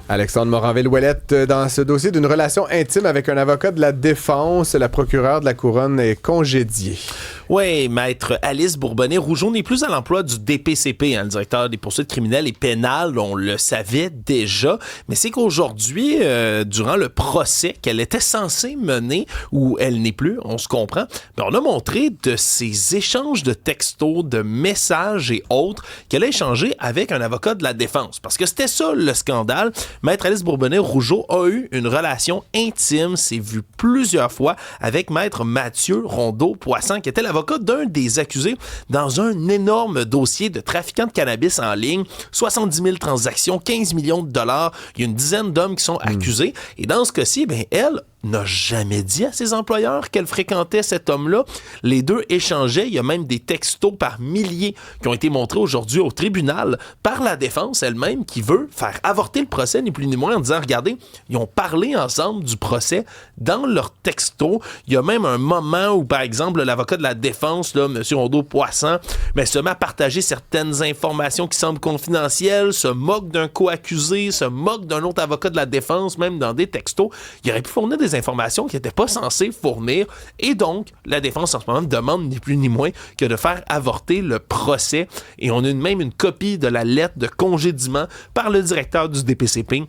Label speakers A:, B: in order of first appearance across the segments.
A: Alexandre Moranville-Ouellette, dans ce dossier d'une relation intime avec un avocat de la défense, la procureure de la Couronne est congédiée.
B: Oui, maître Alice Bourbonnais-Rougeau n'est plus à l'emploi du DPCP, le directeur des poursuites criminelles et pénales, on le savait déjà, mais c'est qu'aujourd'hui, durant le procès qu'elle était censée mener, où elle n'est plus, on se comprend, mais on a montré de ces échanges de textos, de messages et autres qu'elle a échangés avec un avocat de la défense, parce que c'était ça le scandale. Maître Alice Bourbonnais-Rougeau a eu une relation intime, s'est vu plusieurs fois avec maître Mathieu Rondeau-Poisson, qui était l'avocat d'un des accusés dans un énorme dossier de trafiquants de cannabis en ligne, 70 000 transactions, 15 millions de dollars, il y a une dizaine d'hommes qui sont accusés, et dans ce cas-ci, elle n'a jamais dit à ses employeurs qu'elle fréquentait cet homme-là. Les deux échangeaient. Il y a même des textos par milliers qui ont été montrés aujourd'hui au tribunal par la défense elle-même qui veut faire avorter le procès, ni plus ni moins, en disant, regardez, ils ont parlé ensemble du procès dans leurs textos. Il y a même un moment où, par exemple, l'avocat de la défense, là, M. Rondeau-Poisson, se met à partager certaines informations qui semblent confidentielles, se moque d'un co-accusé, se moque d'un autre avocat de la défense, même dans des textos. Il aurait pu fournir des informations qu'il n'était pas censé fournir. Et donc, la défense, en ce moment, demande ni plus ni moins que de faire avorter le procès. Et on a même une copie de la lettre de congédiement par le directeur du DPCP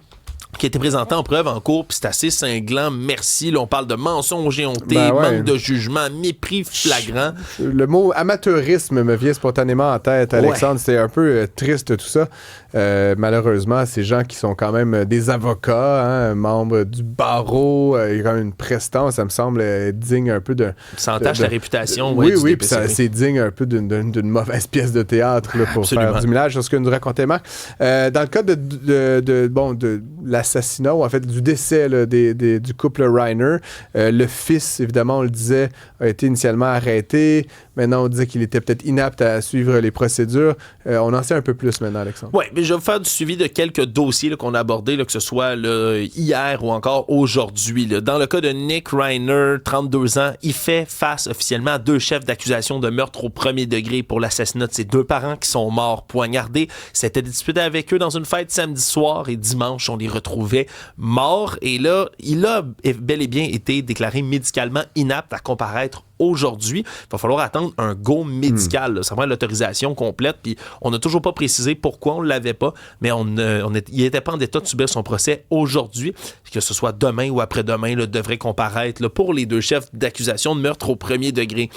B: qui a été présenté en preuve en cours, puis c'est assez cinglant, merci. Là, on parle de mensonges éhontés, manque de jugement, mépris flagrant.
A: Le mot amateurisme me vient spontanément en tête, Alexandre. C'est un peu triste tout ça. Malheureusement, ces gens qui sont quand même des avocats, membres du barreau, il y a quand même une prestance, ça me semble digne un peu de...
B: Ça entache la réputation.
A: Oui, puis c'est digne un peu d'une mauvaise pièce de théâtre là, pour faire du millage sur ce que nous racontait Marc. Dans le cas de l'assassinat, ou en fait du décès là, du couple Reiner, le fils, évidemment, on le disait, a été initialement arrêté. Maintenant, on disait qu'il était peut-être inapte à suivre les procédures. On en sait un peu plus maintenant, Alexandre.
B: Oui, mais je vais vous faire du suivi de quelques dossiers là, qu'on a abordés, là, que ce soit là, hier ou encore aujourd'hui. Là. Dans le cas de Nick Reiner, 32 ans, il fait face officiellement à 2 chefs d'accusation de meurtre au premier degré pour l'assassinat de ses 2 parents qui sont morts poignardés. C'était disputé avec eux dans une fête samedi soir et dimanche, on les retrouvait morts. Et là, il a bel et bien été déclaré médicalement inapte à comparaître aujourd'hui. Il va falloir attendre un go médical. Là. Ça prend l'autorisation complète. Puis on n'a toujours pas précisé pourquoi on ne l'avait pas, mais il n'était pas en état de subir son procès aujourd'hui. Que ce soit demain ou après-demain, là, devrait comparaître là, pour les 2 chefs d'accusation de meurtre au premier degré.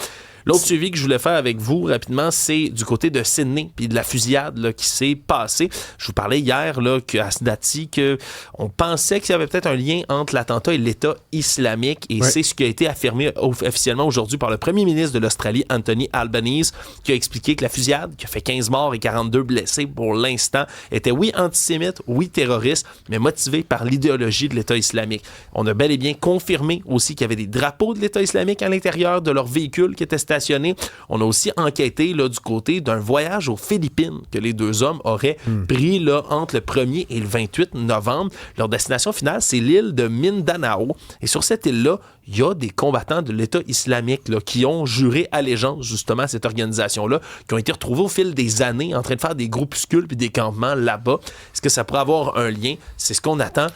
B: L'autre suivi que je voulais faire avec vous rapidement, c'est du côté de Sydney puis de la fusillade là, qui s'est passée. Je vous parlais hier là, à Snati qu'on pensait qu'il y avait peut-être un lien entre l'attentat et l'État islamique et c'est ce qui a été affirmé officiellement aujourd'hui par le premier ministre de l'Australie, Anthony Albanese, qui a expliqué que la fusillade, qui a fait 15 morts et 42 blessés pour l'instant, était oui antisémite, oui terroriste, mais motivée par l'idéologie de l'État islamique. On a bel et bien confirmé aussi qu'il y avait des drapeaux de l'État islamique à l'intérieur de leur véhicule qui étaient stationnés. On a aussi enquêté là, du côté d'un voyage aux Philippines que les 2 hommes auraient pris là, entre le 1er et le 28 novembre. Leur destination finale, c'est l'île de Mindanao. Et sur cette île-là, il y a des combattants de l'État islamique là, qui ont juré allégeance justement à cette organisation-là, qui ont été retrouvés au fil des années en train de faire des groupuscules puis des campements là-bas. Est-ce que ça pourrait avoir un lien? C'est ce qu'on attend.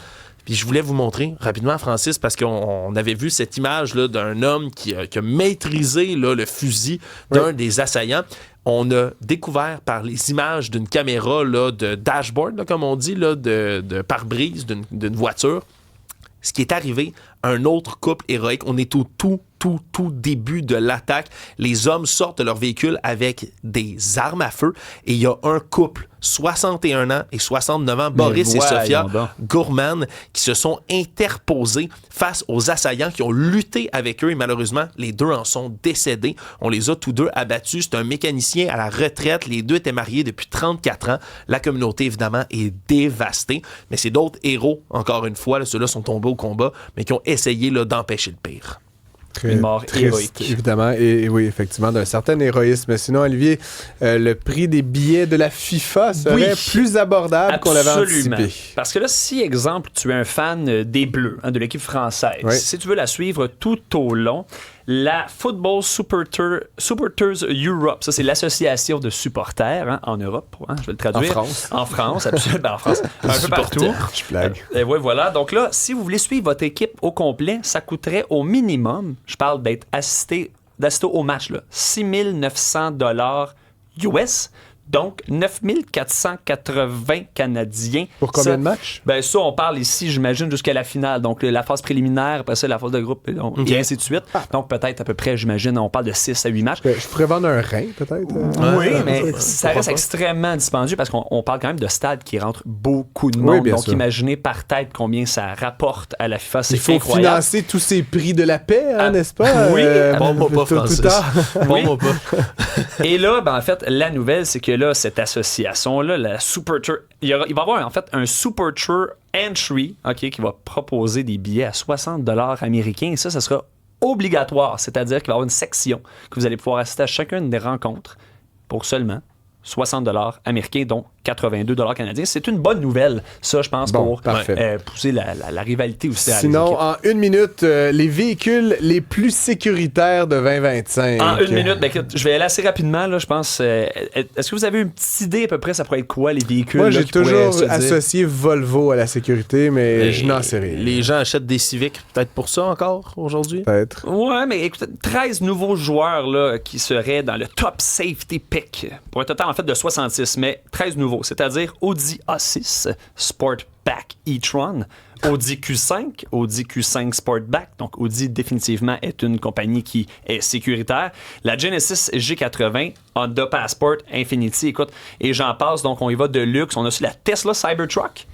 B: Puis je voulais vous montrer rapidement, Francis, parce qu'on avait vu cette image là, d'un homme qui a maîtrisé là, le fusil d'un des assaillants. On a découvert par les images d'une caméra là, de dashboard, là, comme on dit, là, de pare-brise d'une voiture, ce qui est arrivé à un autre couple héroïque. On est au tout début de l'attaque. Les hommes sortent de leur véhicule avec des armes à feu et il y a un couple, 61 ans et 69 ans, Boris et Sophia Gourman, qui se sont interposés face aux assaillants qui ont lutté avec eux et malheureusement, les 2 en sont décédés. On les a tous 2 abattus. C'est un mécanicien à la retraite. Les 2 étaient mariés depuis 34 ans. La communauté, évidemment, est dévastée. Mais c'est d'autres héros, encore une fois, là, ceux-là sont tombés au combat, mais qui ont essayé là, d'empêcher le pire.
C: Une mort
A: triste,
C: héroïque.
A: Évidemment, et oui, effectivement, d'un certain héroïsme. Sinon, Olivier, le prix des billets de la FIFA serait plus abordable qu'on l'avait anticipé.
C: Parce que là, si, exemple, tu es un fan des Bleus, de l'équipe française, si tu veux la suivre tout au long, la Football Supporters Europe. Ça, c'est l'association de supporters en Europe. Je vais le traduire. En France, absolument. En France. Un peu partout.
A: Je blague.
C: Et ouais, voilà. Donc là, si vous voulez suivre votre équipe au complet, ça coûterait au minimum, je parle d'assister au match, là, 6 900 $ US. Donc, 9 480 Canadiens.
A: Pour combien de matchs?
C: Ben ça, on parle ici, j'imagine, jusqu'à la finale. Donc, la phase préliminaire, après ça, la phase de groupe, et ainsi de suite. Donc, peut-être à peu près, j'imagine, on parle de 6 à 8 matchs.
A: Je pourrais vendre un rein, peut-être.
C: Oui, mais ça reste extrêmement dispendieux parce qu'on parle quand même de stades qui rentrent beaucoup de monde.
A: Oui,
C: donc,
A: sûr.
C: Imaginez par tête combien ça rapporte à la FIFA. C'est
A: Il faut
C: incroyable.
A: financer tous ces prix de la paix, n'est-ce pas?
C: Oui,
B: bon, pas Francis. Bon, pas.
C: Et là, ben, en fait, la nouvelle, c'est que là, cette association-là, la Supporter, il va y avoir en fait un Supporter Entry, qui va proposer des billets à 60 $ américains. Et ça sera obligatoire, c'est-à-dire qu'il va y avoir une section que vous allez pouvoir assister à chacune des rencontres pour seulement 60 $ américains, dont 82 $ canadiens. C'est une bonne nouvelle, ça, je pense, pour pousser la rivalité aussi.
A: Sinon, en une minute, les véhicules les plus sécuritaires de 2025.
C: En une minute, ben, écoute, je vais aller assez rapidement, là, je pense. Est-ce que vous avez une petite idée à peu près, ça pourrait être quoi, les véhicules?
A: Moi,
C: là,
A: j'ai toujours associé Volvo à la sécurité, mais je n'en sais rien.
B: Les gens achètent des Civics, peut-être pour ça encore, aujourd'hui?
A: Peut-être.
C: Ouais, mais écoute, 13 nouveaux joueurs là, qui seraient dans le top safety pick, pour un total, en fait, de 66, mais 13 nouveaux, c'est-à-dire Audi A6 Sportback e-tron, Audi Q5, Audi Q5 Sportback, donc Audi définitivement est une compagnie qui est sécuritaire, la Genesis G80, Honda Passport, Infiniti, écoute, et j'en passe, donc on y va de luxe, on a aussi la Tesla Cybertruck,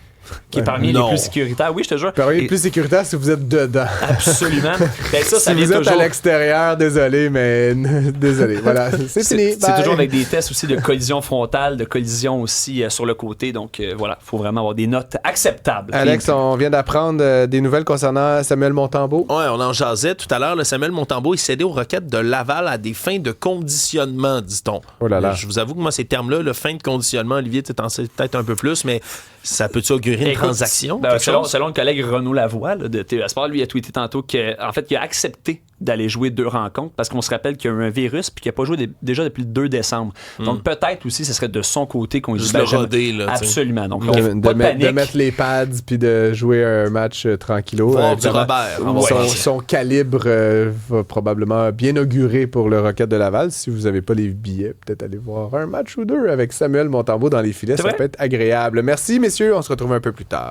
C: qui est parmi les plus sécuritaires. Oui, je te jure.
A: Parmi les plus sécuritaires si vous êtes dedans.
C: Absolument. Ben ça
A: si vous êtes à l'extérieur, désolé, mais désolé. Voilà, c'est fini.
C: C'est toujours avec des tests aussi de collision frontale, de collision aussi sur le côté. Donc voilà, il faut vraiment avoir des notes acceptables.
A: Alex, on vient d'apprendre des nouvelles concernant Samuel Montembeault.
B: Oui, on en jasait tout à l'heure. Le Samuel Montembeault est cédé aux requêtes de Laval à des fins de conditionnement, dit-on.
A: Oh là là.
B: Je vous avoue que moi, ces termes-là, fin de conditionnement, Olivier, tu t'en sais peut-être un peu plus, mais ça peut-tu augurer une transaction?
C: Selon le collègue Renaud Lavoie là, de TVA Sport, lui a tweeté tantôt qu'il a accepté d'aller jouer 2 rencontres parce qu'on se rappelle qu'il y a eu un virus puis qu'il n'a pas joué déjà depuis le 2 décembre. Donc peut-être aussi ce serait de son côté qu'on
B: juste le roder, là.
C: Absolument. Donc
A: de mettre les pads puis de jouer un match tranquillo.
B: Voir du Robert.
A: Son calibre va probablement bien augurer pour le Rocket de Laval. Si vous n'avez pas les billets, peut-être aller voir un match ou 2 avec Samuel Montembeault dans les filets. Ça peut être agréable. Merci messieurs, on se retrouve un peu plus tard.